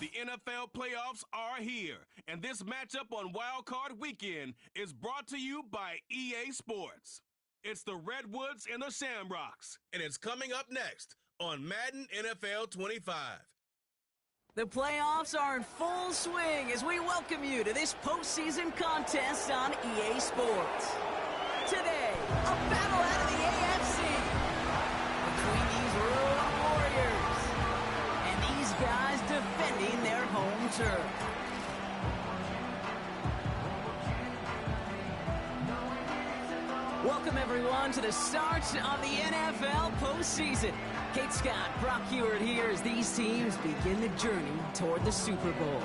The NFL playoffs are here, and this matchup on Wildcard weekend is brought to you by EA Sports. It's the Redwoods and the Shamrocks, and it's coming up next on Madden NFL 25. The playoffs are in full swing as we welcome you to this postseason contest on EA Sports. Today, a battle out of the AFC between these rural warriors and these guys defending their home turf. Welcome, everyone, to the start of the NFL postseason. Kate Scott, Brock Heward here as these teams begin the journey toward the Super Bowl.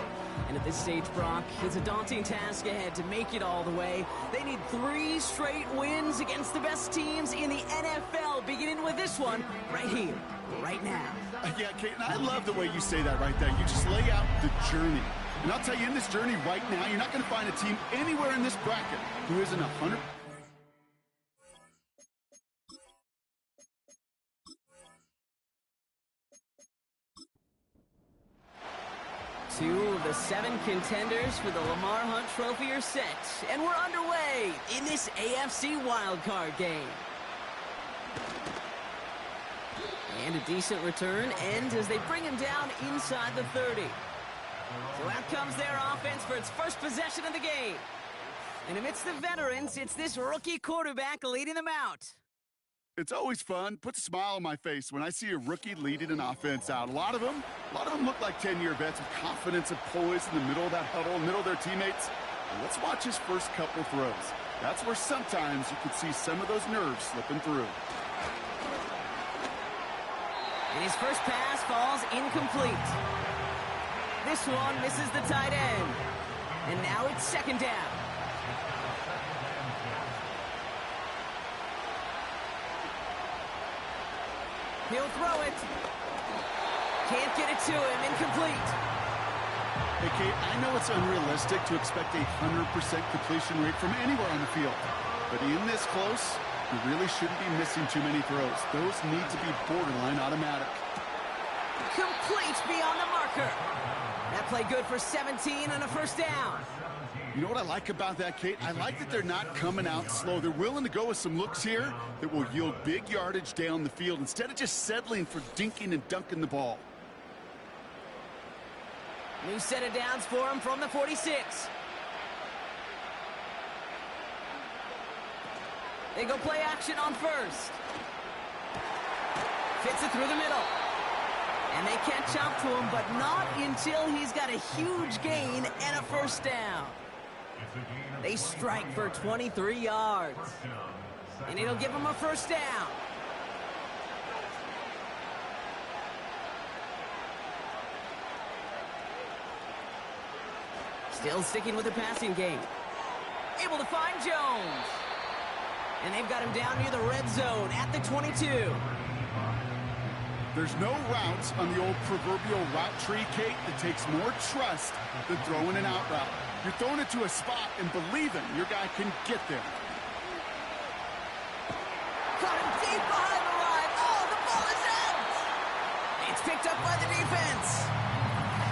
And at this stage, Brock, it's a daunting task ahead to make it all the way. They need 3 straight wins against the best teams in the NFL, beginning with this one right here, right now. Yeah, Kate, and I love the way you say that right there. You just lay out the journey. And I'll tell you, in this journey right now, you're not going to find a team anywhere in this bracket who isn't 100%. Two of the 7 contenders for the Lamar Hunt Trophy are set, and we're underway in this AFC wildcard game. And a decent return ends as they bring him down inside the 30. So out comes their offense for its first possession of the game. And amidst the veterans, it's this rookie quarterback leading them out. It's always fun, puts a smile on my face when I see a rookie leading an offense out. A lot of them look like 10-year vets with confidence and poise in the middle of that huddle, middle of their teammates. And let's watch his first couple throws. That's where sometimes you can see some of those nerves slipping through. And his first pass falls incomplete. This one misses the tight end. And now it's second down. He'll throw it. Can't get it to him. Incomplete. Hey, Kate, I know it's unrealistic to expect a 100% completion rate from anywhere on the field. But in this close, you really shouldn't be missing too many throws. Those need to be borderline automatic. Complete beyond the marker. That play good for 17 and a first down. You know what I like about that, Kate? I like that they're not coming out slow. They're willing to go with some looks here that will yield big yardage down the field instead of just settling for dinking and dunking the ball. New set of downs for him from the 46. They go play action on first. Fits it through the middle. And they catch up to him, but not until he's got a huge gain and a first down. They strike for 23 yards. And it'll give him a first down. Still sticking with the passing game. Able to find Jones. And they've got him down near the red zone at the 22. There's no routes on the old proverbial route tree, Kate, that takes more trust than throwing an out route. You're throwing it to a spot and believing your guy can get there. Caught him deep behind the line. Oh, the ball is out! It's picked up by the defense.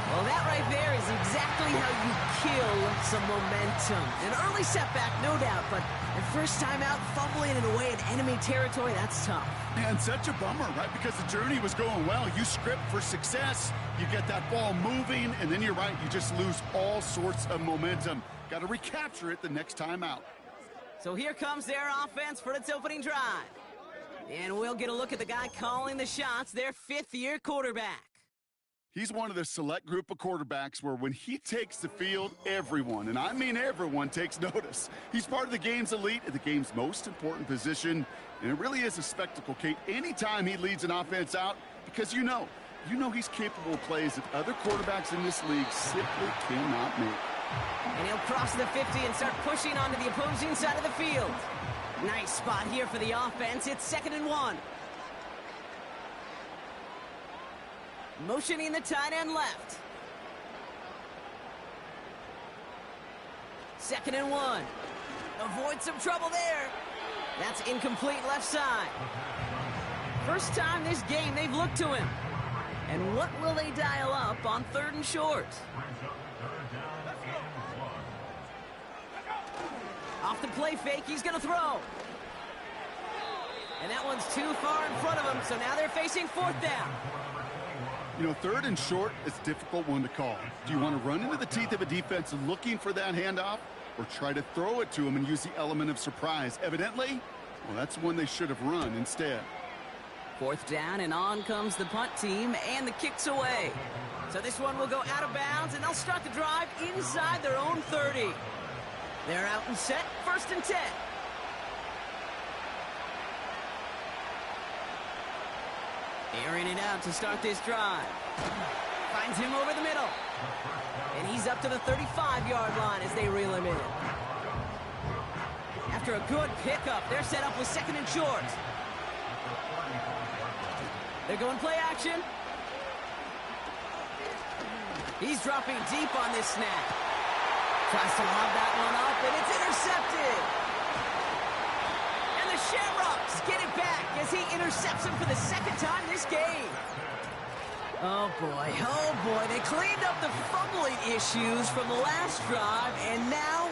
Well, that right there is exactly how you kill some momentum. An early setback, no doubt, but the first time out, fumbling it away in enemy territory, that's tough. And such a bummer, right? Because the journey was going well. You script for success, you get that ball moving, and then you're right, you just lose all sorts of momentum. Got to recapture it the next time out. So here comes their offense for its opening drive. And we'll get a look at the guy calling the shots, their 5th-year quarterback. He's one of the select group of quarterbacks where when he takes the field, everyone, and I mean everyone, takes notice. He's part of the game's elite at the game's most important position, and it really is a spectacle, Kate, anytime he leads an offense out, because you know he's capable of plays that other quarterbacks in this league simply cannot make. And he'll cross the 50 and start pushing onto the opposing side of the field. Nice spot here for the offense. It's 2nd and 1. Motioning the tight end left. 2nd and 1. Avoid some trouble there. That's incomplete left side. First time this game they've looked to him. And what will they dial up on 3rd and short? Off the play fake, he's going to throw. And that one's too far in front of him, so now they're facing 4th down. You know, 3rd and short is a difficult one to call. Do you want to run into the teeth of a defense looking for that handoff, or try to throw it to him and use the element of surprise? Evidently, well, that's one they should have run instead. 4th down, and on comes the punt team, and the kick's away. So this one will go out of bounds, and they'll start the drive inside their own 30. They're out and set, 1st and 10. Airing it out to start this drive. Finds him over the middle. And he's up to the 35-yard line as they reel him in. After a good pickup, they're set up with 2nd and short. They're going play action. He's dropping deep on this snap. Tries to lob that one up, and it's intercepted. And the Shamrocks get it back as he intercepts him for the 2nd time this game. Oh boy, they cleaned up the fumbling issues from the last drive, and now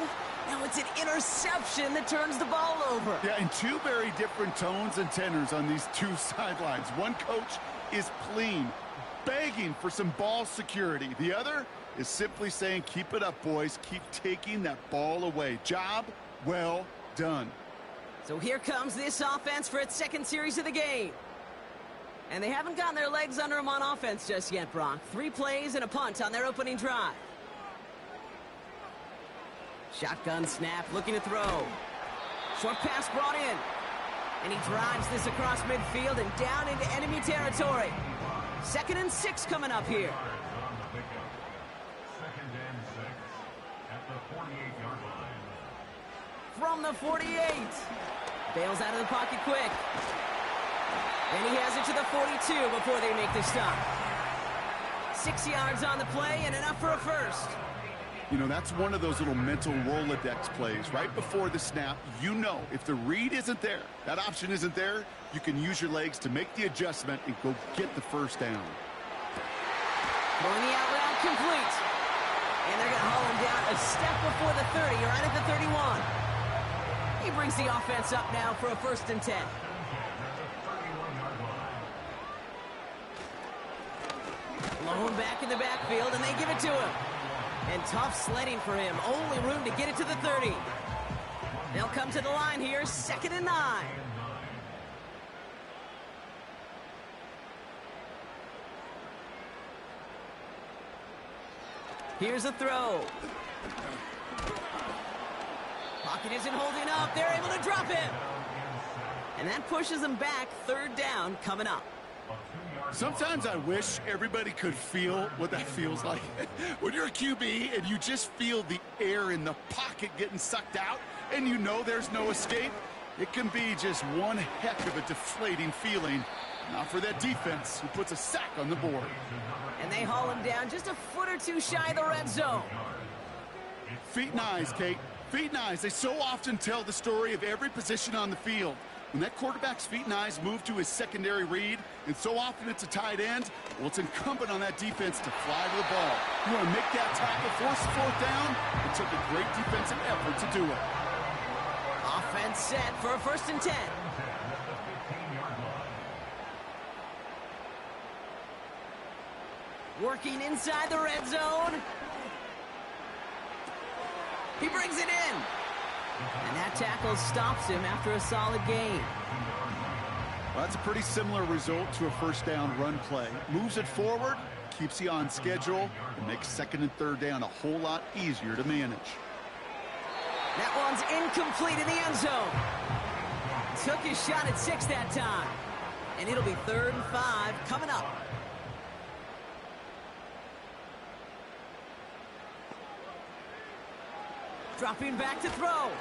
it's an interception that turns the ball over. Yeah, and two very different tones and tenors on these two sidelines. One coach is pleading, begging for some ball security. The other is simply saying, keep it up, boys. Keep taking that ball away. Job well done. So here comes this offense for its 2nd series of the game. And they haven't gotten their legs under them on offense just yet, Brock. 3 plays and a punt on their opening drive. Shotgun snap, looking to throw. Short pass brought in. And he drives this across midfield and down into enemy territory. 2nd and 6 coming up here. From the 48. Bails out of the pocket quick. And he has it to the 42 before they make the stop. 6 yards on the play and enough for a first. You know, that's one of those little mental Rolodex plays. Right before the snap, you know if the read isn't there, that option isn't there, you can use your legs to make the adjustment and go get the 1st down. Throwing the out route complete. And they're going to haul him down a step before the 30, right at the 31. He brings the offense up now for a 1st and 10. Lone back in the backfield, and they give it to him. And tough sledding for him. Only room to get it to the 30. They'll come to the line here, 2nd and 9. Here's a throw. Pocket isn't holding up. They're able to drop him. And that pushes them back. 3rd down coming up. Sometimes I wish everybody could feel what that feels like. When you're a QB and you just feel the air in the pocket getting sucked out and you know there's no escape, it can be just one heck of a deflating feeling. Not for that defense who puts a sack on the board. And they haul him down just a foot or two shy of the red zone. Feet and eyes, Kate. Feet and eyes. They so often tell the story of every position on the field. When that quarterback's feet and eyes move to his secondary read, and so often it's a tight end, well, it's incumbent on that defense to fly to the ball. You want to make that tackle, force the 4th down? It took a great defensive effort to do it. Offense set for a 1st and 10. Working inside the red zone. He brings it in. And that tackle stops him after a solid gain. Well, that's a pretty similar result to a 1st down run play. Moves it forward, keeps you on schedule, and makes 2nd and 3rd down a whole lot easier to manage. That one's incomplete in the end zone. Took his shot at 6 that time. And it'll be 3rd and 5 coming up. Dropping back to throw.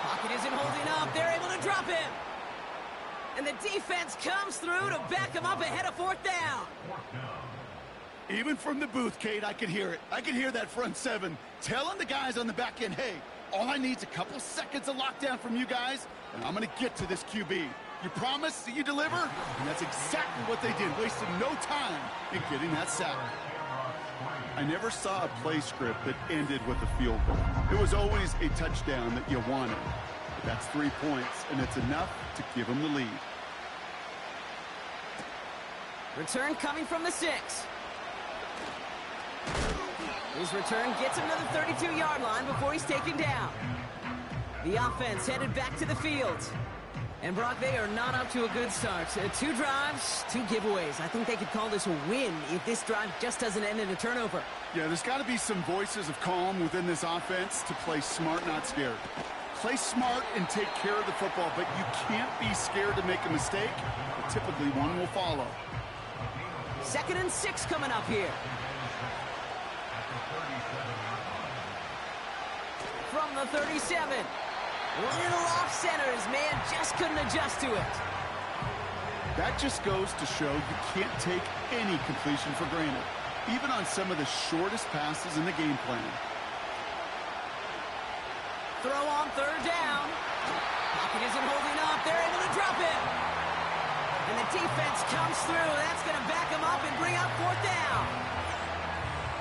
Pocket isn't holding up. They're able to drop him. And the defense comes through to back him up ahead of 4th down. Even from the booth, Kate, I can hear it. I can hear that front 7 telling the guys on the back end, hey, all I need is a couple seconds of lockdown from you guys, and I'm going to get to this QB. You promise that you deliver, and that's exactly what they did, wasting no time in getting that sack. I never saw a play script that ended with a field goal. It was always a touchdown that you wanted. But that's 3 points, and it's enough to give them the lead. Return coming from the 6. His return gets him to the 32-yard line before he's taken down. The offense headed back to the field. And Brock, they are not up to a good start. 2 drives, 2 giveaways. I think they could call this a win if this drive just doesn't end in a turnover. Yeah, there's got to be some voices of calm within this offense to play smart, not scared. Play smart and take care of the football, but you can't be scared to make a mistake. But typically, one will follow. 2nd and 6 coming up here. From the 37. Little off center. His man just couldn't adjust to it. That just goes to show you can't take any completion for granted, even on some of the shortest passes in the game plan. Throw on 3rd down. Pocket isn't holding up. They're able to drop it. And the defense comes through. That's going to back them up and bring up 4th down.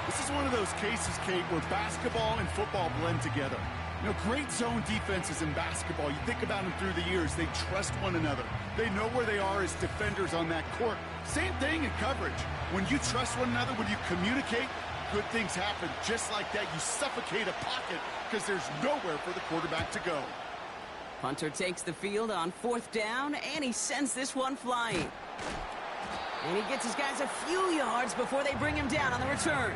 This is one of those cases, Kate, where basketball and football blend together. You know, great zone defenses in basketball, you think about them through the years, they trust one another. They know where they are as defenders on that court. Same thing in coverage. When you trust one another, when you communicate, good things happen. Just like that, you suffocate a pocket because there's nowhere for the quarterback to go. Punter takes the field on 4th down, and he sends this one flying. And he gets his guys a few yards before they bring him down on the return.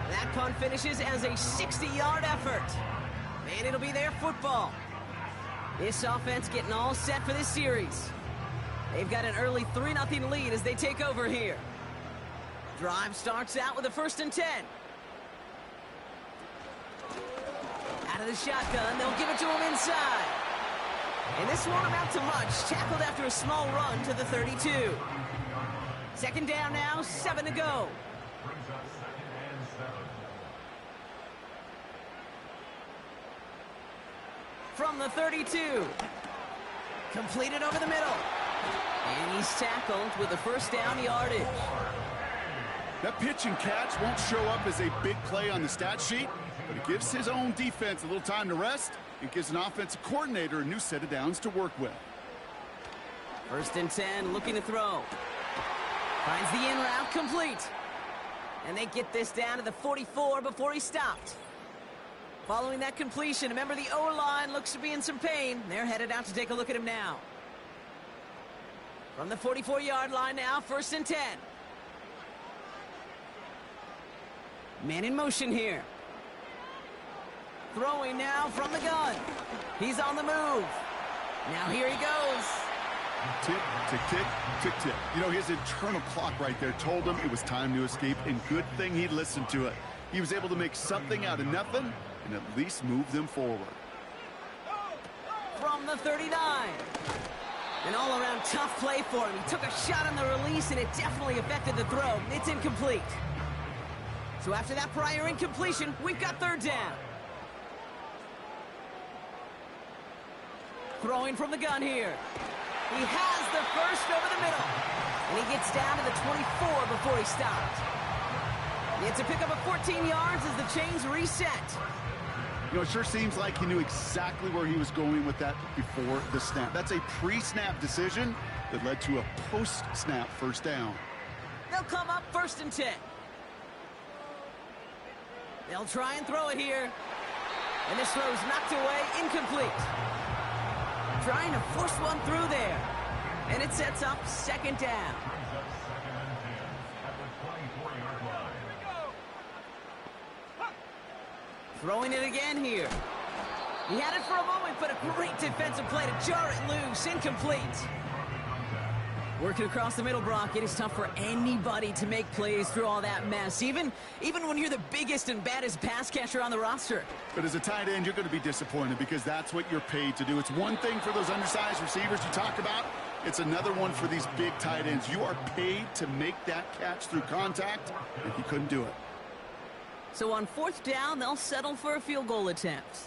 That punt finishes as a 60-yard effort. And it'll be their football. This offense getting all set for this series. They've got an early 3-0 lead as they take over here. Drive starts out with a 1st and 10. Out of the shotgun, they'll give it to him inside. And this won't amount to much. Tackled after a small run to the 32. 2nd down now, 7 to go. From the 32. Completed over the middle. And he's tackled with a 1st down yardage. That pitch and catch won't show up as a big play on the stat sheet, but it gives his own defense a little time to rest. It gives an offensive coordinator a new set of downs to work with. 1st and 10, looking to throw. Finds the in route complete. And they get this down to the 44 before he stopped. Following that completion, remember the O-line looks to be in some pain. They're headed out to take a look at him now. From the 44-yard line now, 1st and 10. Man in motion here. Throwing now from the gun. He's on the move. Now here he goes. Tick, tick, tick, tick, tick. You know, his internal clock right there told him it was time to escape, and good thing he listened to it. He was able to make something out of nothing and at least move them forward. From the 39. An all-around tough play for him. He took a shot on the release, and it definitely affected the throw. It's incomplete. So after that prior incompletion, we've got 3rd down. Throwing from the gun here. He has the 1st over the middle. And he gets down to the 24 before he stopped. It's a pickup of 14 yards as the chains reset. You know, it sure seems like he knew exactly where he was going with that before the snap. That's a pre-snap decision that led to a post-snap 1st down. They'll come up 1st and 10. They'll try and throw it here. And this throw's knocked away, incomplete. Trying to force one through there. And it sets up 2nd down. Throwing it again here. He had it for a moment, but a great defensive play to jar it loose. Incomplete. Working across the middle, Brock, it is tough for anybody to make plays through all that mess, even when you're the biggest and baddest pass catcher on the roster. But as a tight end, you're going to be disappointed because that's what you're paid to do. It's one thing for those undersized receivers you talk about. It's another one for these big tight ends. You are paid to make that catch through contact, and he couldn't do it. So on 4th down, they'll settle for a field goal attempt.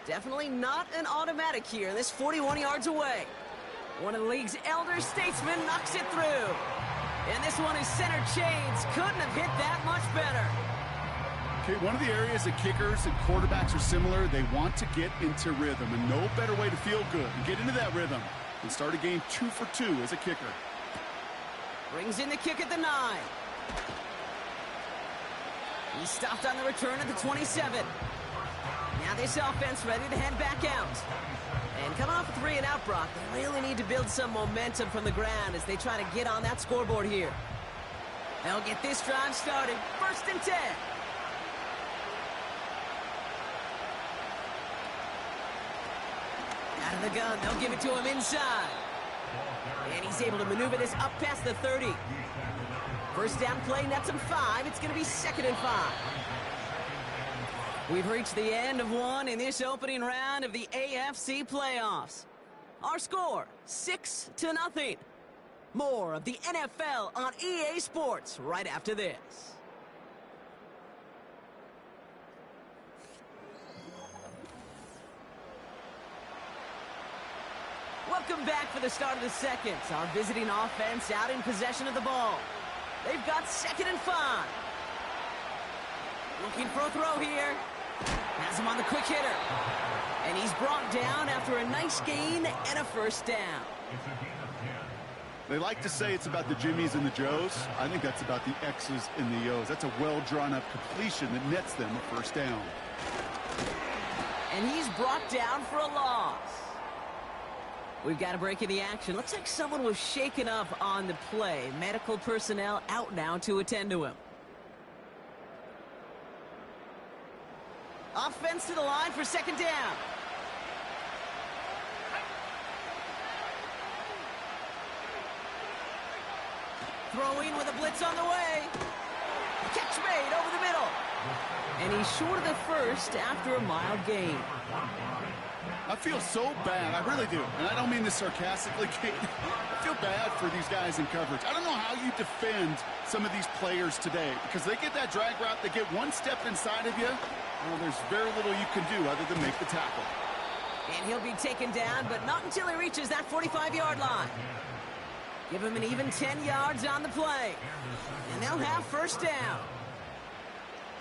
Definitely not an automatic here. This 41 yards away. One of the league's elder statesmen knocks it through. And this one is center chains. Couldn't have hit that much better. Okay, one of the areas that kickers and quarterbacks are similar, they want to get into rhythm. And no better way to feel good and get into that rhythm than start a game 2 for 2 as a kicker. Brings in the kick at the 9. He's stopped on the return at the 27. Now this offense ready to head back out. And coming off a 3-and-out, Brock, they really need to build some momentum from the ground as they try to get on that scoreboard here. They'll get this drive started. 1st and 10. Out of the gun, they'll give it to him inside. And he's able to maneuver this up past the 30. 1st down play, nets him 5. It's going to be 2nd and 5. We've reached the end of one in this opening round of the AFC playoffs. Our score, 6-0. More of the NFL on EA Sports right after this. Welcome back for the start of the second. Our visiting offense out in possession of the ball. They've got 2nd and 5. Looking for a throw here. Has him on the quick hitter. And he's brought down after a nice gain and a 1st down. They like to say it's about the Jimmies and the Joes. I think that's about the X's and the O's. That's a well-drawn-up completion that nets them a 1st down. And he's brought down for a loss. We've got a break in the action. Looks like someone was shaken up on the play. Medical personnel out now to attend to him. Offense to the line for 2nd down. Throwing with a blitz on the way. Catch made over the middle. And he's short of the 1st after a mild gain. I feel so bad. I really do. And I don't mean this sarcastically, Kate. I feel bad for these guys in coverage. I don't know how you defend some of these players today because they get that drag route, they get one step inside of you. Well, there's very little you can do other than make the tackle. And he'll be taken down, but not until he reaches that 45-yard line. Give him an even 10 yards on the play. And they'll have 1st down.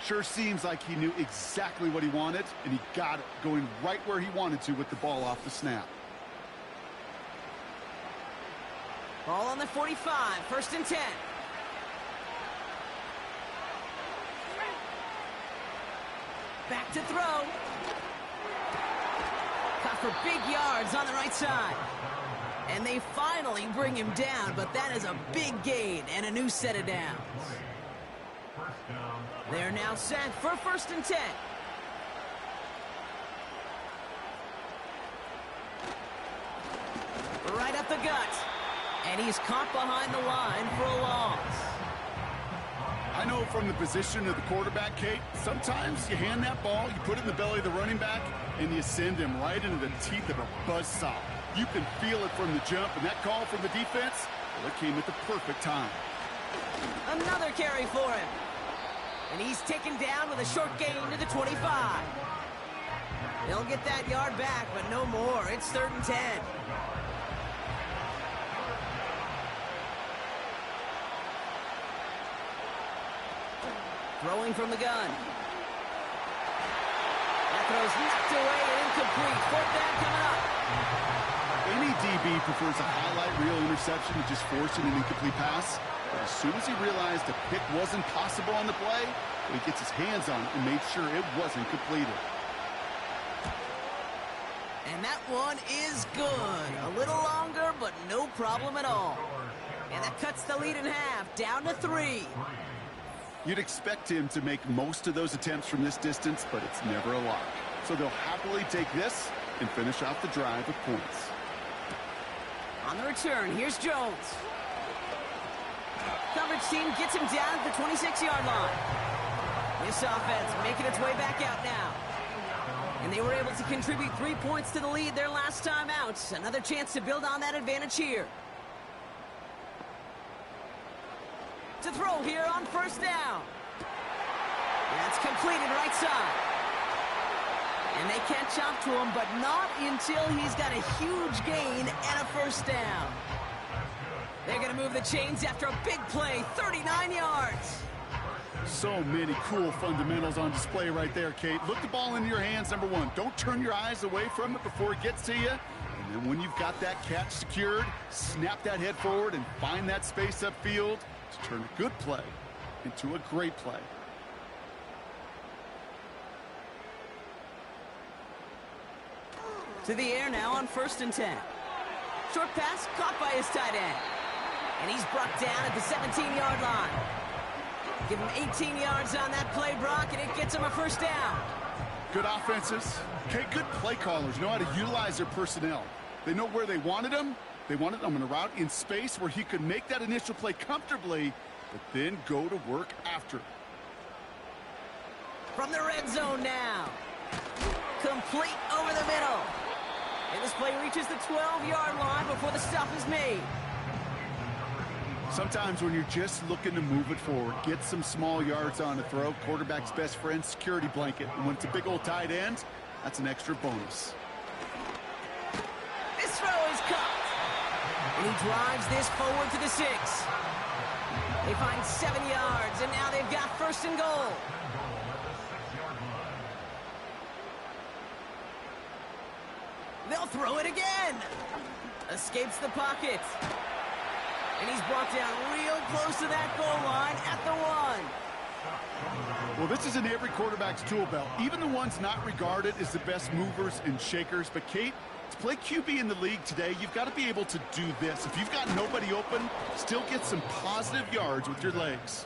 Sure seems like he knew exactly what he wanted, and he got it, going right where he wanted to with the ball off the snap. Ball on the 45, 1st and 10. Back to throw. Caught for big yards on the right side. And they finally bring him down, but that is a big gain and a new set of downs. They're now set for 1st and 10. Right up the gut. And he's caught behind the line for a loss. I know from the position of the quarterback, Kate, sometimes you hand that ball, you put it in the belly of the running back, and you send him right into the teeth of a buzzsaw. You can feel it from the jump, and that call from the defense, well, it came at the perfect time. Another carry for him. And he's taken down with a short gain to the 25. He'll get that yard back, but no more. It's 3rd and 10. Throwing from the gun. That throw's knocked away and incomplete. 4th down coming up. Any DB prefers a highlight reel interception to just forcing an incomplete pass. But as soon as he realized a pick wasn't possible on the play, he gets his hands on it and made sure it wasn't completed. And that one is good. A little longer, but no problem at all. And that cuts the lead in half, down to 3. You'd expect him to make most of those attempts from this distance, but it's never a lot. So they'll happily take this and finish off the drive with points. On the return, here's Jones. Coverage team gets him down at the 26-yard line. This offense making its way back out now. And they were able to contribute 3 points to the lead their last time out. Another chance to build on that advantage here. To throw here on 1st down. That's completed right side. And they catch up to him, but not until he's got a huge gain and a first down. They're going to move the chains after a big play, 39 yards. So many cool fundamentals on display right there, Kate. Look the ball into your hands, number one. Don't turn your eyes away from it before it gets to you. And then when you've got that catch secured, snap that head forward and find that space upfield to turn a good play into a great play. To the air now on 1st and 10. Short pass caught by his tight end. And he's brought down at the 17-yard line. Give him 18 yards on that play, Brock, and it gets him a first down. Good offenses. Okay, good play callers know how to utilize their personnel. They know where they wanted him. They wanted him in a route in space where he could make that initial play comfortably, but then go to work after. From the red zone now. Complete over the middle. And this play reaches the 12-yard line before the stop is made. Sometimes when you're just looking to move it forward, get some small yards on a throw, quarterback's best friend, security blanket. And when it's a big old tight end, that's an extra bonus. This throw is caught. And he drives this forward to the 6. They find 7 yards, and now they've got 1st and goal. They'll throw it again. Escapes the pocket. And he's brought down real close to that goal line at the 1. Well, this is in every quarterback's tool belt, even the ones not regarded as the best movers and shakers. But, Kate, to play QB in the league today, you've got to be able to do this. If you've got nobody open, still get some positive yards with your legs.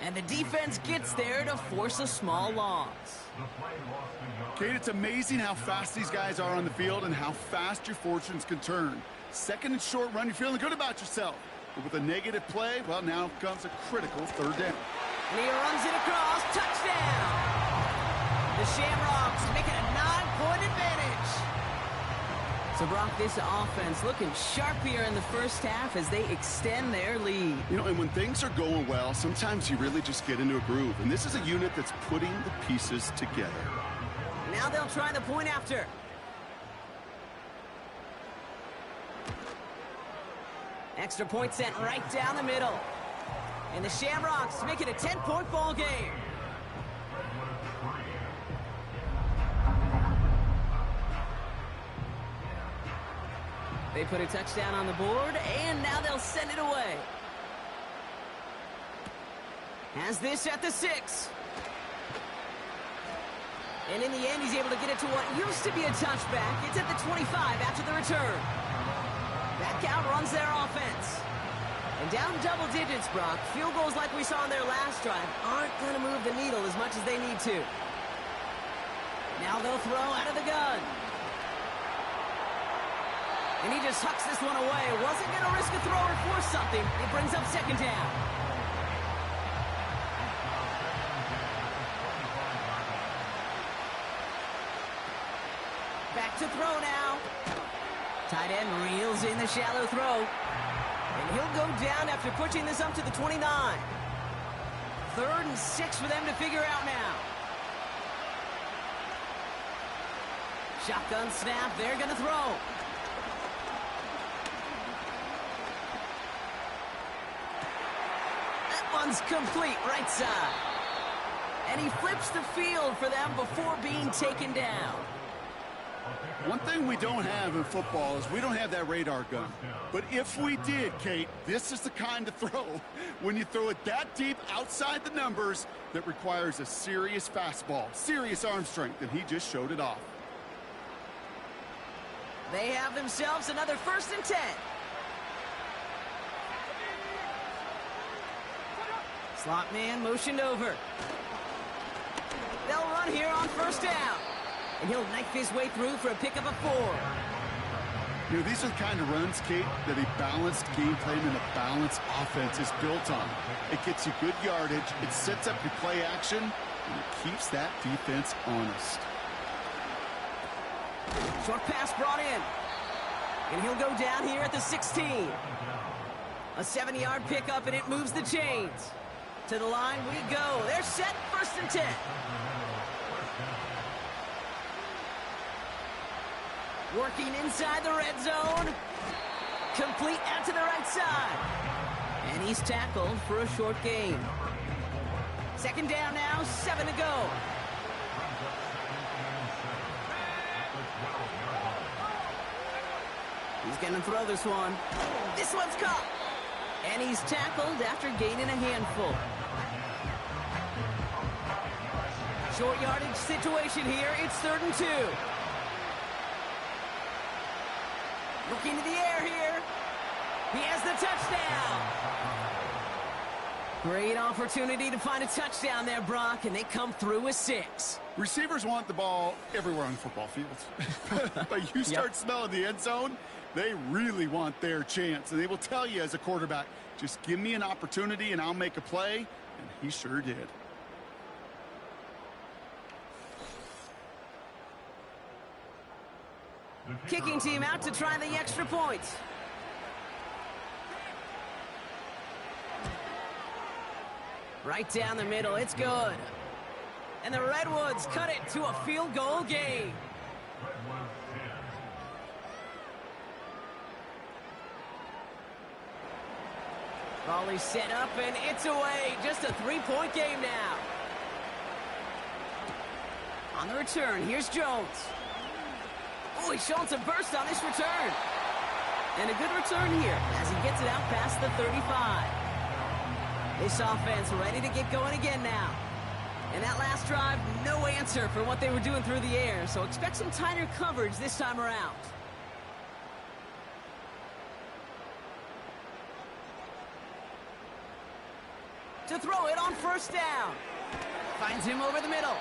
And the defense gets there to force a small loss. Kate, it's amazing how fast these guys are on the field and how fast your fortunes can turn. 2nd and short run, you're feeling good about yourself. But with a negative play, well, now comes a critical 3rd down. And he runs it across. Touchdown! The Shamrocks make it a 9-point advantage. So, Brock, this offense looking sharp here in the first half as they extend their lead. You know, and when things are going well, sometimes you really just get into a groove. And this is a unit that's putting the pieces together. Now they'll try the point after. Extra point sent right down the middle. And the Shamrocks make it a 10-point ball game. They put a touchdown on the board, and now they'll send it away. Has this at the 6. And in the end, he's able to get it to what used to be a touchback. It's at the 25 after the return. That outruns their offense. And down double digits, Brock. Field goals like we saw on their last drive aren't going to move the needle as much as they need to. Now they'll throw out of the gun. And he just hucks this one away. Wasn't going to risk a throw or force something. It brings up 2nd down. Back to throw now. Tight end reels in the shallow throw. And he'll go down after pushing this up to the 29. 3rd and 6 for them to figure out now. Shotgun snap. They're going to throw. That one's complete right side. And he flips the field for them before being taken down. One thing we don't have in football is we don't have that radar gun. But if we did, Kate, this is the kind of throw, when you throw it that deep outside the numbers, that requires a serious fastball, serious arm strength, and he just showed it off. They have themselves another 1st and 10. Slot man motioned over. They'll run here on 1st down. And he'll knife his way through for a pickup of 4. You know, these are the kind of runs, Kate, that a balanced game plan and a balanced offense is built on. It gets you good yardage, it sets up your play action, and it keeps that defense honest. Short pass brought in. And he'll go down here at the 16. A 70-yard pickup, and it moves the chains. To the line we go. They're set, 1st and 10. Working inside the red zone. Complete out to the right side. And he's tackled for a short gain. Second down now, 7 to go. He's going to throw this one. This one's caught. And he's tackled after gaining a handful. Short yardage situation here. It's 3rd and 2. Looking to the air here. He has the touchdown. Great opportunity to find a touchdown there, Brock, and they come through with 6. Receivers want the ball everywhere on football fields. But you start smelling the end zone, they really want their chance. And they will tell you as a quarterback, just give me an opportunity and I'll make a play. And he sure did. Kicking team out to try the extra point. Right down the middle, it's good. And the Redwoods cut it to a field goal game. Volley set up and it's away. Just a 3-point game now. On the return, here's Jones. Oh, he's showing some burst on this return. And a good return here as he gets it out past the 35. This offense ready to get going again now. And that last drive, no answer for what they were doing through the air. So expect some tighter coverage this time around. To throw it on 1st down. Finds him over the middle.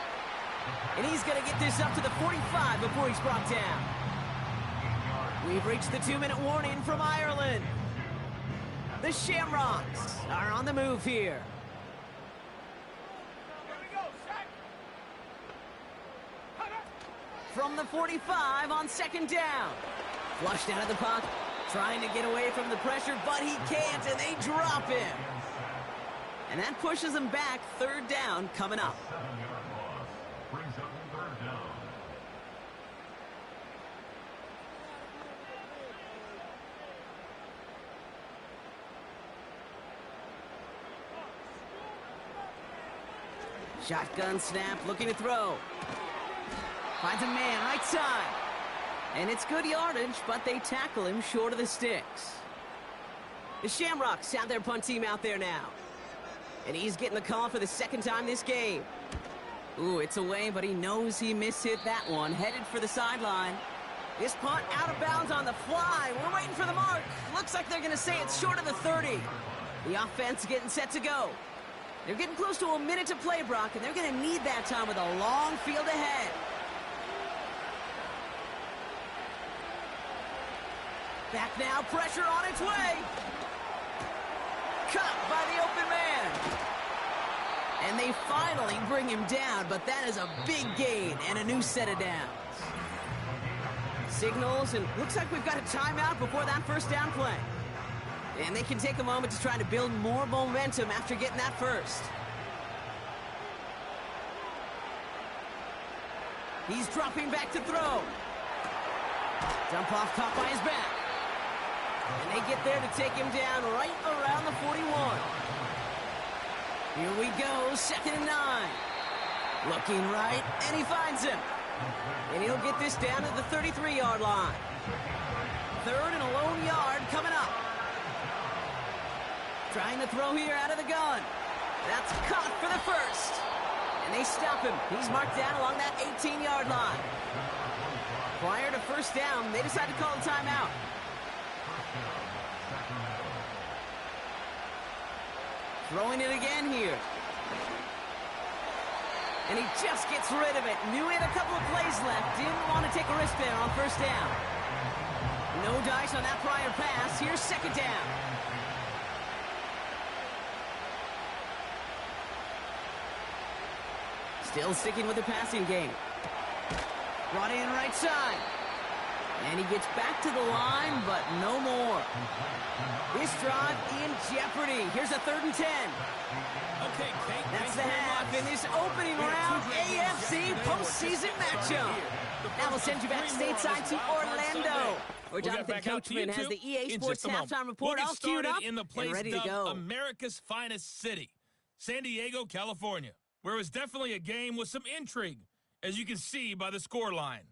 And he's going to get this up to the 45 before he's brought down. We've reached the 2-minute warning from Ireland. The Shamrocks are on the move here. From the 45 on 2nd down. Flushed out of the pocket, trying to get away from the pressure, but he can't, and they drop him. And that pushes him back. 3rd down coming up. Shotgun snap, looking to throw. Finds a man, right side. And it's good yardage, but they tackle him short of the sticks. The Shamrocks have their punt team out there now. And he's getting the call for the 2nd time this game. Ooh, it's away, but he knows he mishit that one. Headed for the sideline. This punt out of bounds on the fly. We're waiting for the mark. Looks like they're going to say it's short of the 30. The offense getting set to go. They're getting close to a minute to play, Brock, and they're going to need that time with a long field ahead. Back now, pressure on its way. Caught by the open man. And they finally bring him down, but that is a big gain and a new set of downs. Signals, and looks like we've got a timeout before that 1st down play. And they can take a moment to try to build more momentum after getting that first. He's dropping back to throw. Dump off caught by his back. And they get there to take him down right around the 41. Here we go, 2nd and 9. Looking right, and he finds him. And he'll get this down to the 33-yard line. 3rd and a lone yard coming up. Trying to throw here out of the gun. That's caught for the 1st. And they stop him. He's marked down along that 18-yard line. Prior to 1st down, they decide to call a timeout. Throwing it again here. And he just gets rid of it. Knew he had a couple of plays left. Didn't want to take a risk there on 1st down. No dice on that prior pass. Here's 2nd down. Still sticking with the passing game. Brought in right side. And he gets back to the line, but no more. This drive in jeopardy. Here's a 3rd and 10. Okay, Kate. That's the half in this opening round AFC postseason matchup. Now we'll send you back stateside to Orlando, where Jonathan Coachman has the EA Sports halftime report all queued up and ready to go. America's finest city, San Diego, California, where it was definitely a game with some intrigue, as you can see by the scoreline.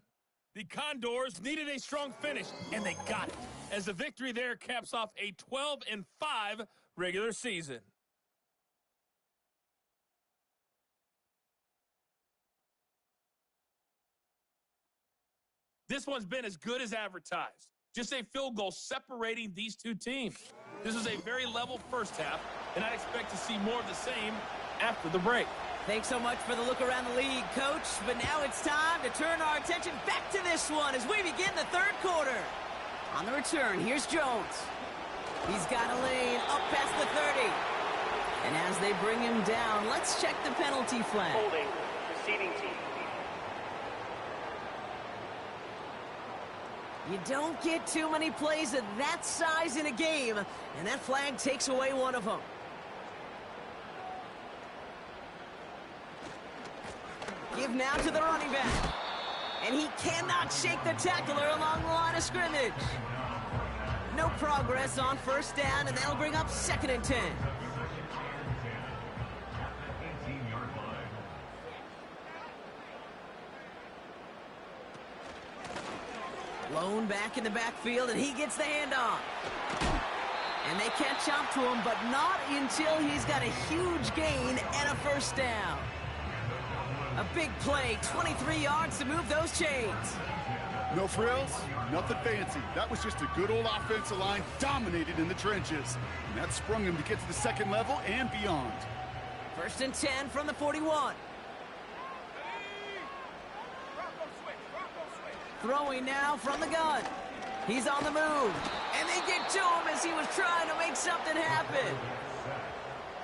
The Condors needed a strong finish, and they got it, as the victory there caps off a 12-5 regular season. This one's been as good as advertised. Just a field goal separating these two teams. This was a very level first half, and I expect to see more of the same after the break. Thanks so much for the look around the league, Coach. But now it's time to turn our attention back to this one as we begin the third quarter. On the return, here's Jones. He's got a lane up past the 30. And as they bring him down, let's check the penalty flag. Holding, receiving team. You don't get too many plays of that size in a game, and that flag takes away one of them. Give now to the running back. And he cannot shake the tackler along the line of scrimmage. No progress on first down, and that'll bring up 2nd and 10. Lone back in the backfield, and he gets the handoff. And they catch up to him, but not until he's got a huge gain and a first down. A big play, 23 yards to move those chains. No frills, nothing fancy. That was just a good old offensive line dominated in the trenches. And that sprung him to get to the second level and beyond. 1st and 10 from the 41. Throwing now from the gun. He's on the move. And they get to him as he was trying to make something happen.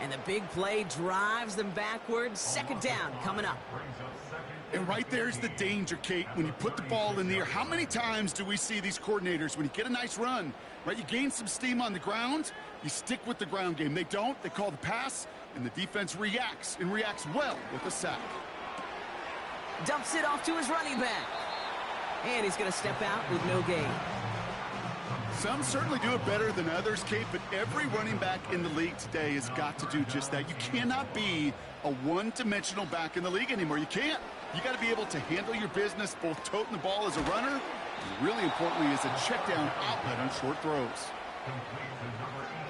And the big play drives them backwards. 2nd down coming up. And right there's the danger, Kate. When you put the ball in the air, how many times do we see these coordinators, when you get a nice run, right, you gain some steam on the ground, you stick with the ground game. They don't. They call the pass, and the defense reacts, and reacts well with a sack. Dumps it off to his running back. And he's going to step out with no gain. Some certainly do it better than others, Kate, but every running back in the league today has got to do just that. You cannot be a one-dimensional back in the league anymore. You can't. You got to be able to handle your business, both toting the ball as a runner, and really importantly as a check-down outlet on short throws.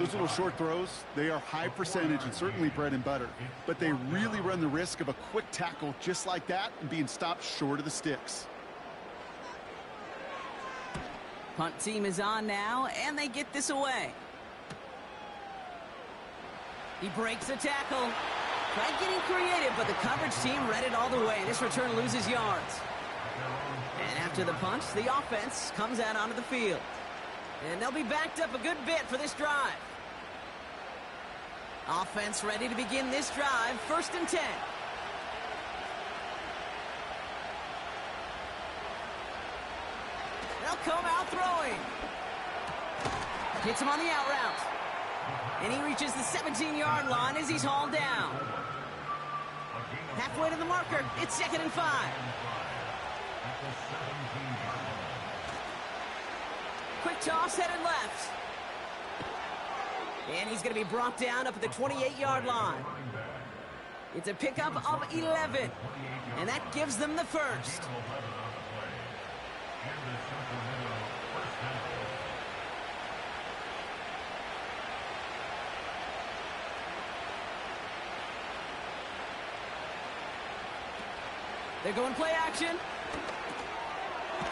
Those little short throws, they are high percentage and certainly bread and butter, but they really run the risk of a quick tackle just like that and being stopped short of the sticks. Punt team is on now, and they get this away. He breaks a tackle. Tried getting creative, but the coverage team read it all the way. This return loses yards. And after the punch, the offense comes out onto the field. And they'll be backed up a good bit for this drive. Offense ready to begin this drive. 1st and 10. They'll come out throwing. Hits him on the out route. And he reaches the 17-yard line as he's hauled down. Halfway to the marker. It's 2nd and 5. Quick toss headed left. And he's going to be brought down up at the 28-yard line. It's a pickup of 11. And that gives them the first. They're going play action.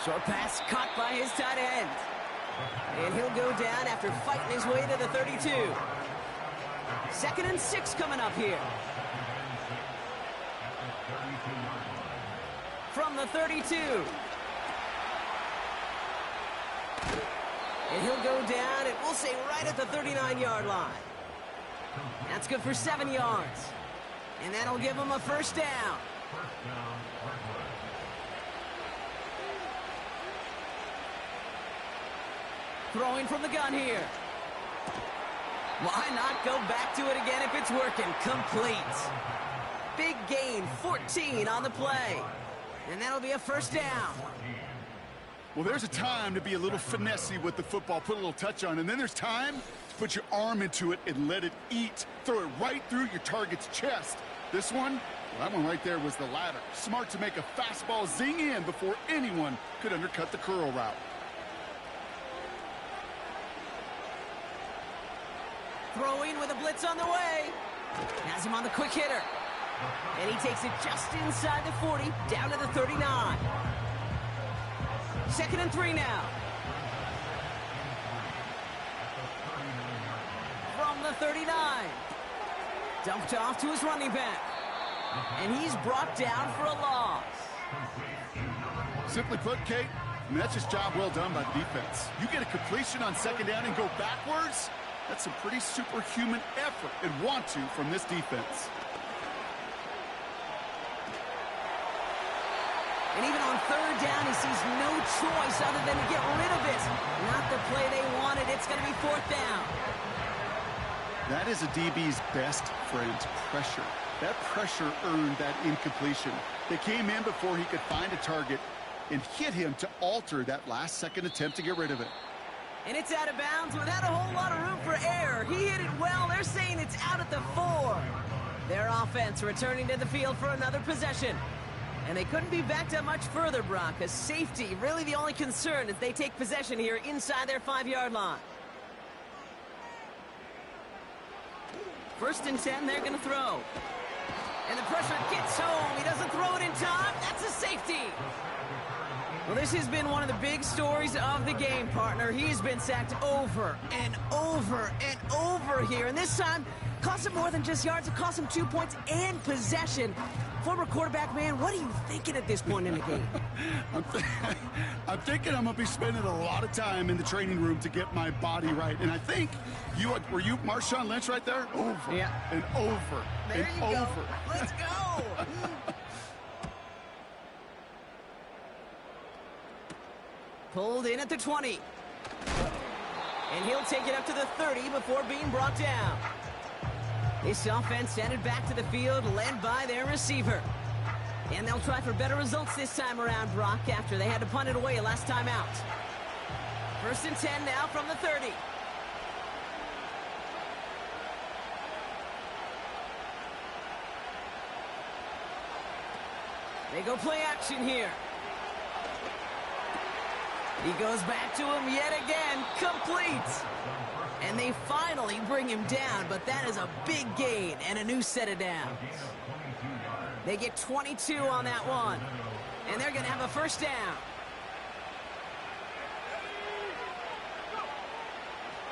Short pass caught by his tight end. And he'll go down after fighting his way to the 32. 2nd and 6 coming up here. From the 32. And he'll go down, and we'll say right at the 39-yard line. That's good for 7 yards. And that'll give him a first down. Throwing from the gun here. Why not go back to it again if it's working? Complete. Big gain, 14 on the play. And that'll be a first down. Well, there's a time to be a little finessey with the football, put a little touch on, and then there's time to put your arm into it and let it eat. Throw it right through your target's chest. This one, well, that one right there was the latter. Smart to make a fastball zing in before anyone could undercut the curl route. Throwing with a blitz on the way. Has him on the quick hitter. And he takes it just inside the 40, down to the 39. 2nd and 3 now. From the 39. Dumped off to his running back. And he's brought down for a loss. Simply put, Kate, that's just job well done by the defense. You get a completion on 2nd down and go backwards, that's some pretty superhuman effort and want to from this defense. And even on 3rd down, he sees no choice other than to get rid of it. Not the play they wanted. It's going to be 4th down. That is a DB's best friend, pressure. That pressure earned that incompletion. They came in before he could find a target and hit him to alter that last-second attempt to get rid of it. And it's out of bounds without a whole lot of room for error. He hit it well. They're saying it's out at the 4. Their offense returning to the field for another possession. And they couldn't be backed up much further, Brock. A safety, really the only concern as they take possession here inside their 5-yard line. 1st and 10, they're going to throw. And the pressure gets home. He doesn't throw it in time. That's a safety. Well, this has been one of the big stories of the game, partner. He's been sacked over and over and over here. And this time, cost him more than just yards. It cost him 2 points and possession. Former quarterback, man, what are you thinking at this point in the game? I'm thinking I'm going to be spending a lot of time in the training room to get my body right. And I think, were you Marshawn Lynch right there? Over and over there and you over. Go. Let's go. Pulled in at the 20. And he'll take it up to the 30 before being brought down. This offense sent it back to the field, led by their receiver. And they'll try for better results this time around, Brock, after they had to punt it away last time out. 1st and 10 now from the 30. They go play action here. He goes back to him yet again, complete. And they finally bring him down, but that is a big gain and a new set of downs. They get 22 on that one, and they're going to have a 1st down.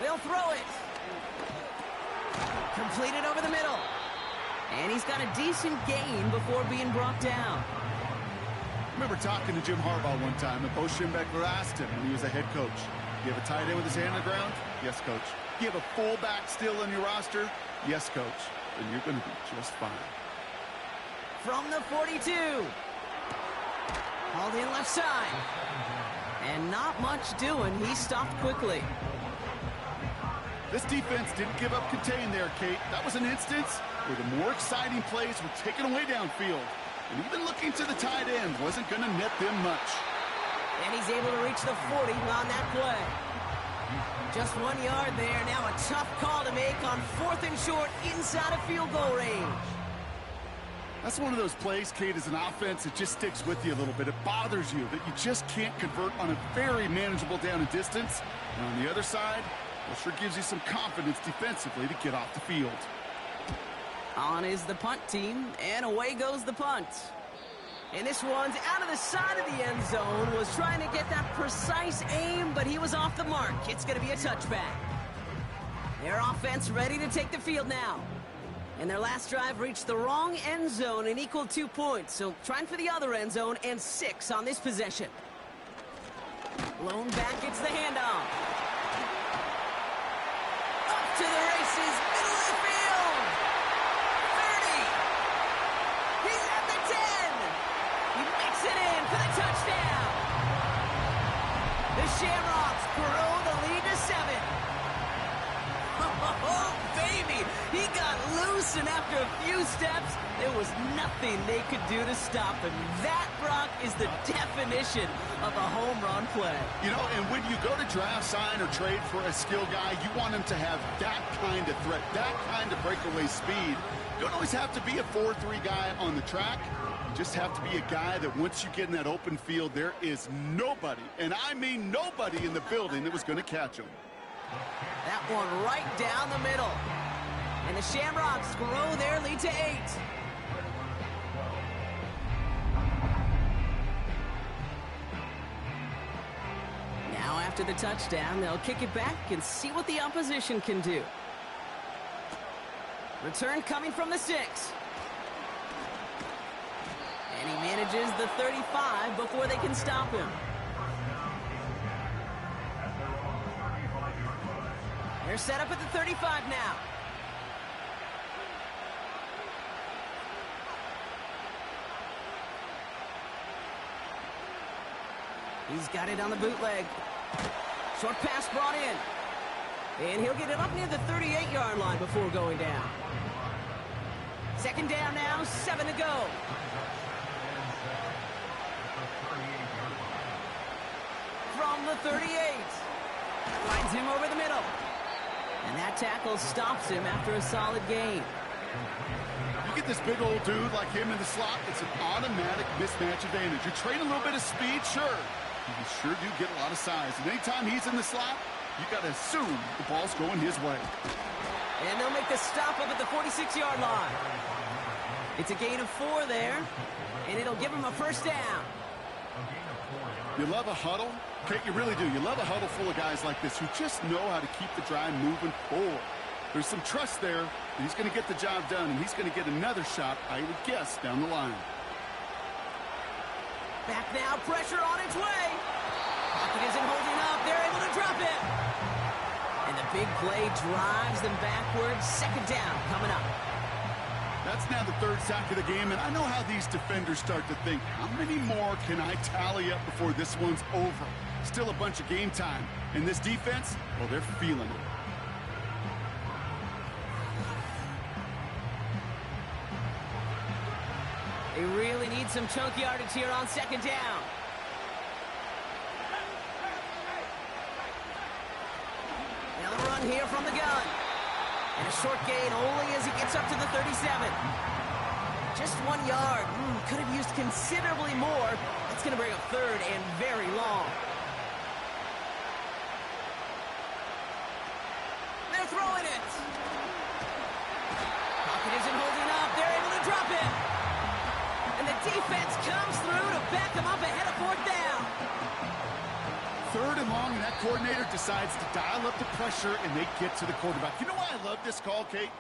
They'll throw it. Completed over the middle. And he's got a decent gain before being brought down. I remember talking to Jim Harbaugh one time, and Bo Schembechler asked him when he was a head coach, you have a tight end with his hand on the ground? Yes, coach. You have a fullback still on your roster? Yes, coach. Then you're going to be just fine. From the 42. Hauled in left side. And not much doing. He stopped quickly. This defense didn't give up contain there, Kate. That was an instance where the more exciting plays were taken away downfield. And even looking to the tight end wasn't going to net them much. And he's able to reach the 40 on that play. Just 1 yard there. Now a tough call to make on 4th and short inside of field goal range. That's one of those plays, Kate, as an offense, it just sticks with you a little bit. It bothers you that you just can't convert on a very manageable down and distance. And on the other side, well, sure gives you some confidence defensively to get off the field. On is the punt team, and away goes the punt. And this one's out of the side of the end zone. Was trying to get that precise aim, but he was off the mark. It's going to be a touchback. Their offense ready to take the field now. And their last drive reached the wrong end zone and equaled 2 points. So trying for the other end zone and 6 on this possession. Blown back, it's the handoff. Up to the races, middle of the field. 30. He's at the 10. He makes it in for the touchdown. The Shamrocks grow the lead to 7. Oh, baby, he got loose pass, and after a few steps, there was nothing they could do to stop him. That, Brock, is the definition of a home run play. You know, and when you go to draft, sign, or trade for a skill guy, you want him to have that kind of threat, that kind of breakaway speed. You don't always have to be a 4-3 guy on the track. You just have to be a guy that once you get in that open field, there is nobody, and I mean nobody in the building that was going to catch him. That one right down the middle. And the Shamrocks grow their lead to 8. Now after the touchdown, they'll kick it back and see what the opposition can do. Return coming from the 6. And he manages the 35 before they can stop him. They're set up at the 35 now. He's got it on the bootleg. Short pass brought in. And he'll get it up near the 38-yard line before going down. Second down now, 7 to go. From the 38. Finds him over the middle. And that tackle stops him after a solid gain. You get this big old dude like him in the slot, it's an automatic mismatch advantage. You train a little bit of speed, sure. You sure do get a lot of size. And anytime he's in the slot, you got to assume the ball's going his way. And they'll make the stop up at the 46-yard line. It's a gain of 4 there, and it'll give him a first down. You love a huddle? Okay, you really do. You love a huddle full of guys like this who just know how to keep the drive moving forward. There's some trust there that he's going to get the job done, and he's going to get another shot, I would guess, down the line. Back now, pressure on its way. Pocket isn't holding up. They're able to drop it. And the big play drives them backwards. Second down coming up. That's now the 3rd sack of the game, and I know how these defenders start to think, how many more can I tally up before this one's over? Still a bunch of game time. And this defense, well, they're feeling it. They really need some chunk yardage here on second down. Another run here from the gun. And a short gain only as he gets up to the 37. Just 1 yard. Could have used considerably more. That's going to bring up 3rd and very long. They're throwing it. Pocket isn't holding up. They're able to drop it. And the defense comes through to back them up ahead of 4th down. 3rd and long, and that coordinator decides to dial up the pressure, and they get to the quarterback. You know why I love this call, Kate?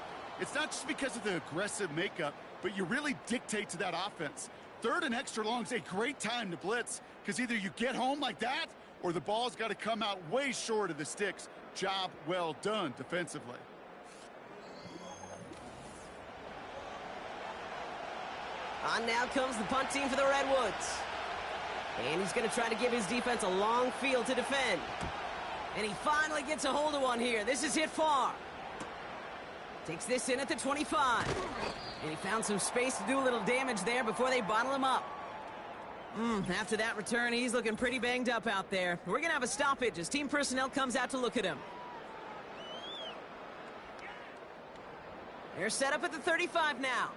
It's not just because of the aggressive makeup, but you really dictate to that offense. 3rd and extra long is a great time to blitz, because either you get home like that, or the ball's got to come out way short of the sticks. Job well done defensively. On now comes the punt team for the Redwoods. And he's going to try to give his defense a long field to defend. And he finally gets a hold of one here. This is hit far. Takes this in at the 25. And he found some space to do a little damage there before they bottle him up. After that return, he's looking pretty banged up out there. We're going to have a stoppage as team personnel comes out to look at him. They're set up at the 35 now.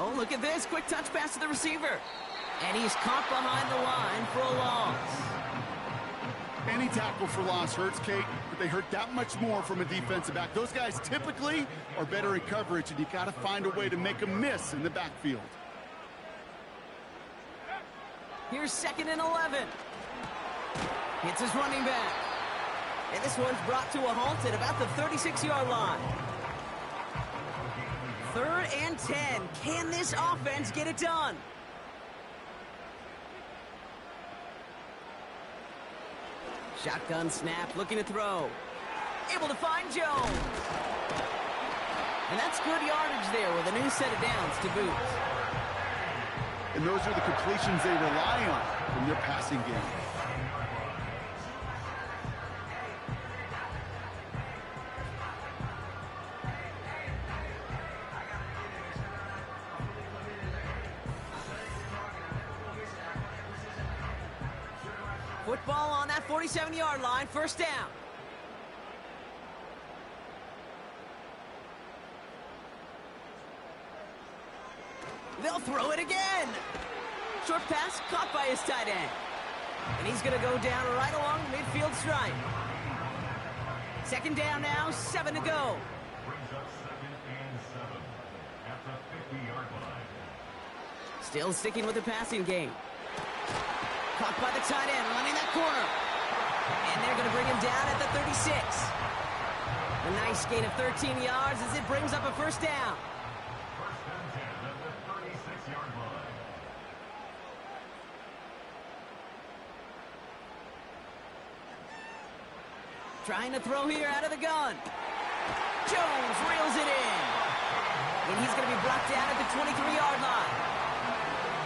Oh, look at this. Quick touch pass to the receiver. And he's caught behind the line for a loss. Any tackle for loss hurts, Kate, but they hurt that much more from a defensive back. Those guys typically are better in coverage, and you got to find a way to make them miss in the backfield. Here's 2nd and 11. Hits his running back. And this one's brought to a halt at about the 36-yard line. 3rd and 10. Can this offense get it done? Shotgun snap, looking to throw. Able to find Jones. And that's good yardage there with a new set of downs to boot. And those are the completions they rely on from their passing game. Football on that 47-yard line, first down. They'll throw it again. Short pass caught by his tight end. And he's going to go down right along the midfield stripe. Second down now, 7 to go. Brings up 2nd and 7 at the 50-yard line. Still sticking with the passing game. Caught by the tight end, running that corner. And they're going to bring him down at the 36. A nice gain of 13 yards as it brings up a first down. First and 10 at the 36-yard line. Trying to throw here out of the gun. Jones reels it in. And he's going to be brought down at the 23-yard line.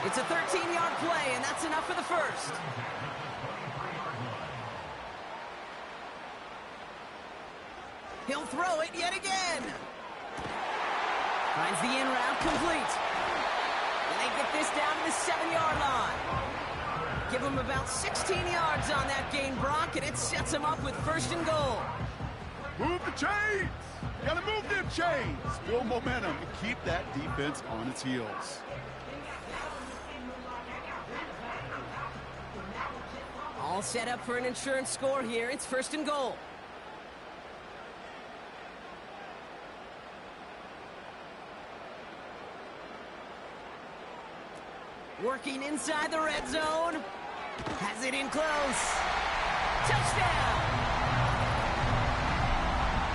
It's a 13-yard play, and that's enough for the first. He'll throw it yet again. Finds the in route complete. And they get this down to the 7-yard line. Give him about 16 yards on that gain, Brock, and it sets him up with first and goal. Move the chains! You gotta move them chains! Build momentum and keep that defense on its heels. All set up for an insurance score here. It's first and goal. Working inside the red zone. Has it in close. Touchdown!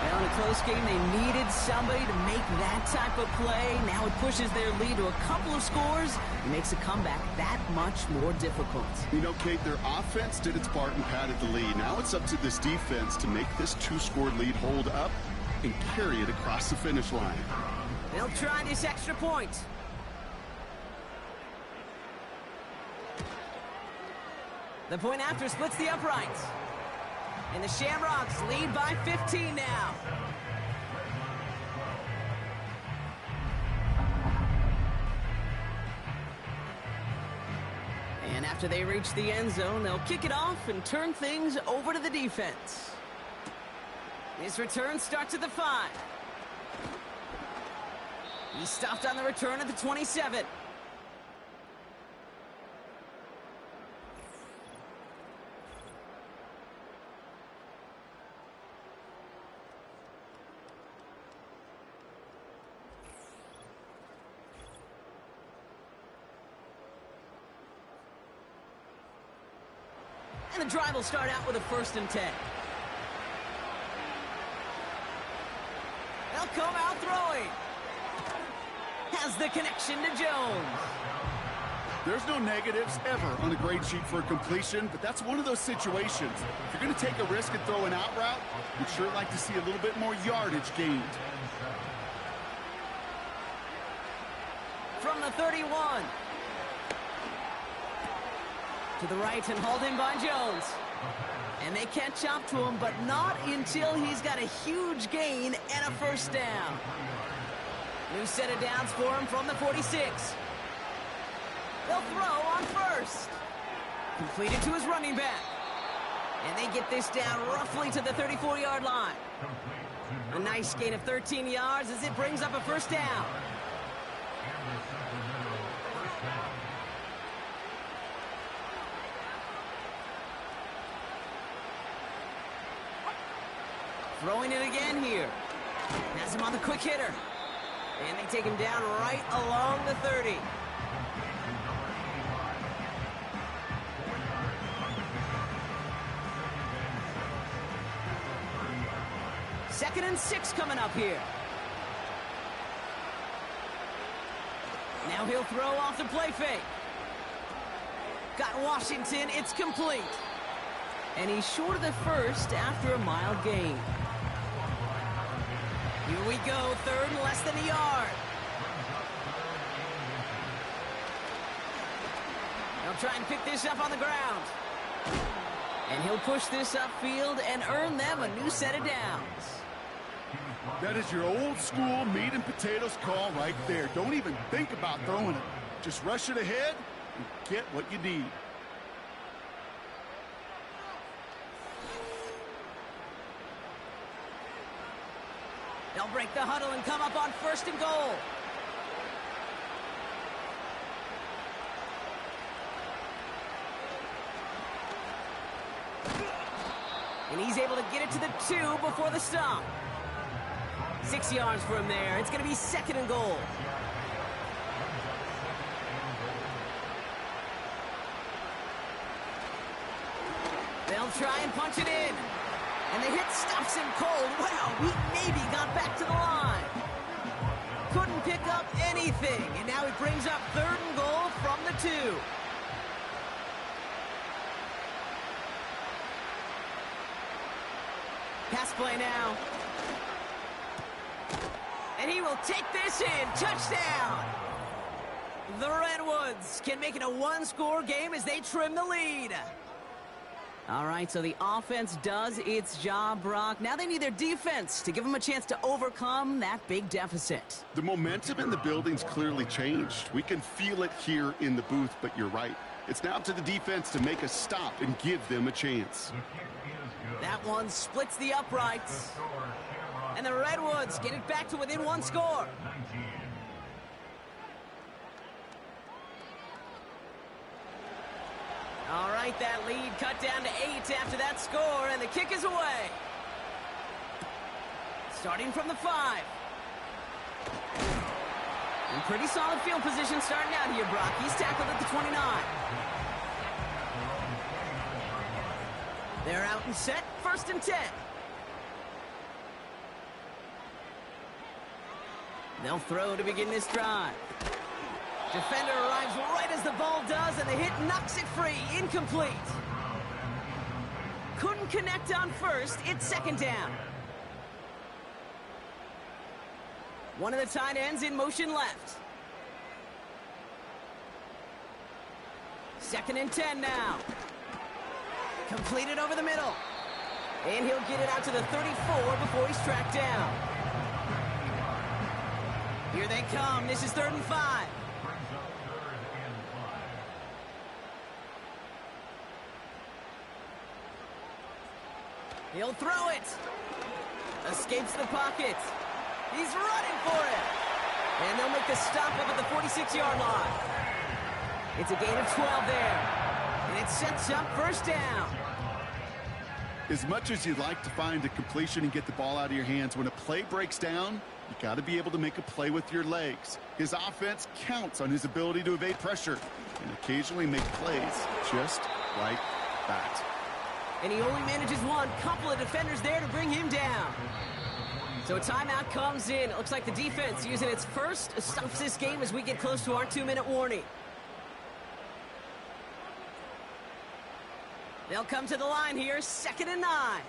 Well, in a close game, they needed somebody to make that type of play. Now it pushes their lead to a couple of scores and makes a comeback that much more difficult. You know, Kate, their offense did its part and padded the lead. Now it's up to this defense to make this 2-score lead hold up and carry it across the finish line. They'll try this extra point. The point after splits the uprights. And the Shamrocks lead by 15 now. And after they reach the end zone, they'll kick it off and turn things over to the defense. This return starts at the 5. He's stopped on the return at the 27. And the drive will start out with a first and 10. They'll come out throwing. Has the connection to Jones. There's no negatives ever on a grade sheet for a completion, but that's one of those situations. If you're going to take a risk and throw an out route, we'd sure like to see a little bit more yardage gained. From the 31. To the right and hauled in by Jones. And they catch up to him, but not until he's got a huge gain and a first down. New set of downs for him from the 46. They'll throw on first. Completed to his running back. And they get this down roughly to the 34-yard line. A nice gain of 13 yards as it brings up a first down. Throwing it again here. Has him on the quick hitter. And they take him down right along the 30. Second and 6 coming up here. Now he'll throw off the play fake. Got Washington, it's complete. And he's short of the first after a mild gain. Here we go, third and less than a yard. They'll try and pick this up on the ground. And he'll push this upfield and earn them a new set of downs. That is your old school meat and potatoes call right there. Don't even think about throwing it. Just rush it ahead and get what you need. They'll break the huddle and come up on 1st and goal. And he's able to get it to the 2 before the stop. 6 yards for him there. It's going to be 2nd and goal. They'll try and punch it in. And the hit stops him cold. Wow, he maybe got back to the line. Couldn't pick up anything. And now he brings up 3rd and goal from the 2. Pass play now. And he will take this in. Touchdown. The Redwoods can make it a one-score game as they trim the lead. All right, so the offense does its job, Brock. Now they need their defense to give them a chance to overcome that big deficit. The momentum in the building's clearly changed. We can feel it here in the booth, but you're right. It's now to the defense to make a stop and give them a chance. That one splits the uprights. And the Redwoods get it back to within 1 score. All right, that lead cut down to 8 after that score, and the kick is away. Starting from the 5. In pretty solid field position starting out here, Brock. He's tackled at the 29. They're out and set, 1st and 10. They'll throw to begin this drive. Defender arrives right as the ball does, and the hit knocks it free. Incomplete. Couldn't connect on 1st. It's 2nd down. One of the tight ends in motion left. 2nd and 10 now. Completed over the middle. And he'll get it out to the 34 before he's tracked down. Here they come. This is 3rd and 5. He'll throw it. Escapes the pocket. He's running for it. And they'll make the stop up at the 46-yard line. It's a gain of 12 there. And it sets up 1st down. As much as you'd like to find a completion and get the ball out of your hands, when a play breaks down, you got to be able to make a play with your legs. His offense counts on his ability to evade pressure and occasionally make plays just like that. And he only manages one. Couple of defenders there to bring him down. So a timeout comes in. It looks like the defense using its first stops this game as we get close to our 2-minute warning. They'll come to the line here, 2nd and 9.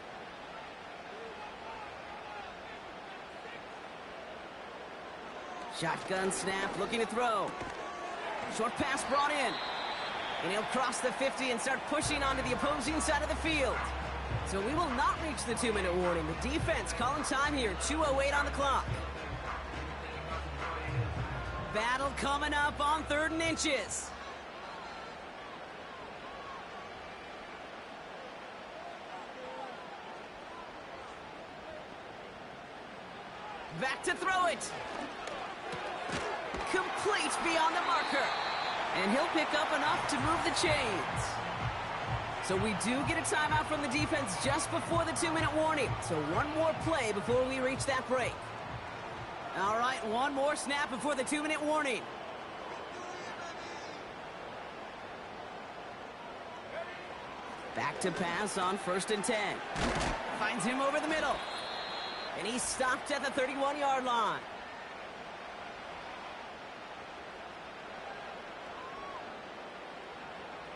Shotgun snap, looking to throw. Short pass brought in. And he'll cross the 50 and start pushing onto the opposing side of the field. So we will not reach the 2-minute warning. The defense calling time here, 2:08 on the clock. Battle coming up on 3rd and inches. Back to throw it. Complete beyond the marker. And he'll pick up enough to move the chains. So we do get a timeout from the defense just before the 2-minute warning. So one more play before we reach that break. All right, one more snap before the 2-minute warning. Back to pass on 1st and 10. Finds him over the middle. And he's stopped at the 31-yard line.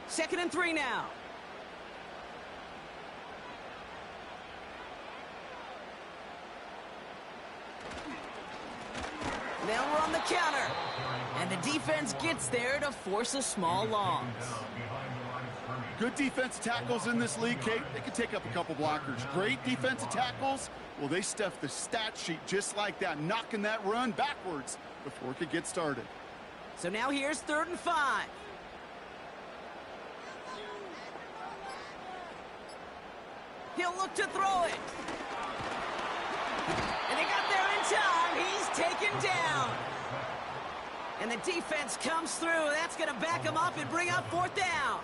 Second and 3 now. Now we're on the counter. And the defense gets there to force a small loss. Good defensive tackles in this league, Kate. They can take up a couple blockers. Great defensive tackles, well, they stuff the stat sheet just like that, knocking that run backwards before it could get started. So now here's 3rd and 5. He'll look to throw it. And they got there in time, he's taken down. And the defense comes through. That's going to back him up and bring up fourth down.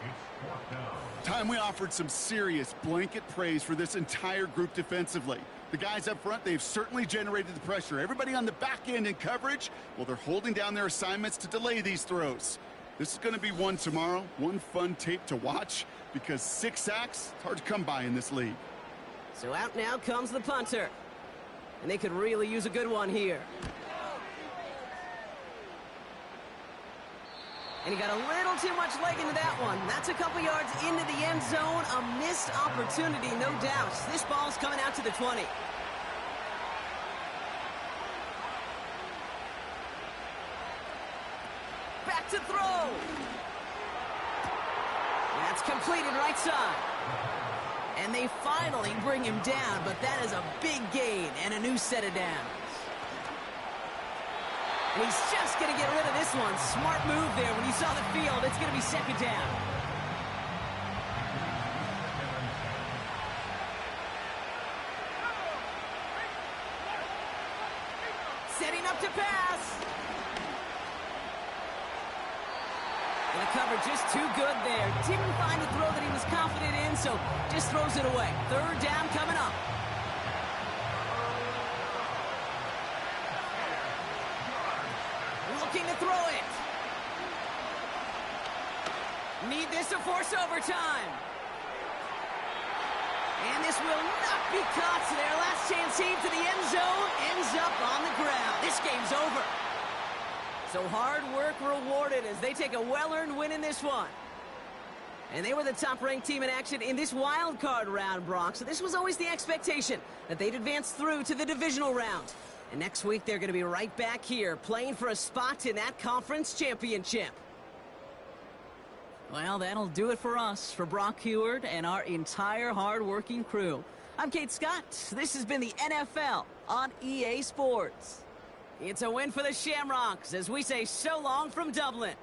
Time we offered some serious blanket praise for this entire group defensively. The guys up front, they've certainly generated the pressure. Everybody on the back end in coverage, well, they're holding down their assignments to delay these throws. This is going to be one tomorrow, one fun tape to watch, because 6 sacks, it's hard to come by in this league. So out now comes the punter. And they could really use a good one here. And he got a little too much leg into that one. That's a couple yards into the end zone. A missed opportunity, no doubt. This ball's coming out to the 20. Back to throw. That's completed right side. And they finally bring him down, but that is a big gain and a new set of downs. And he's just going to get rid of this one. Smart move there. When you saw the field, it's going to be second down. Setting up to pass. And the cover just too good there. Didn't find the throw that he was confident in, so just throws it away. Third down coming up. Looking to throw it. Need this to force overtime. And this will not be caught. So their last chance team to the end zone ends up on the ground. This game's over. So hard work rewarded as they take a well-earned win in this one. And they were the top-ranked team in action in this wild card round, Brock. So this was always the expectation that they'd advance through to the divisional round. And next week, they're going to be right back here playing for a spot in that conference championship. Well, that'll do it for us, for Brock Heward and our entire hard-working crew. I'm Kate Scott. This has been the NFL on EA Sports. It's a win for the Shamrocks as we say so long from Dublin.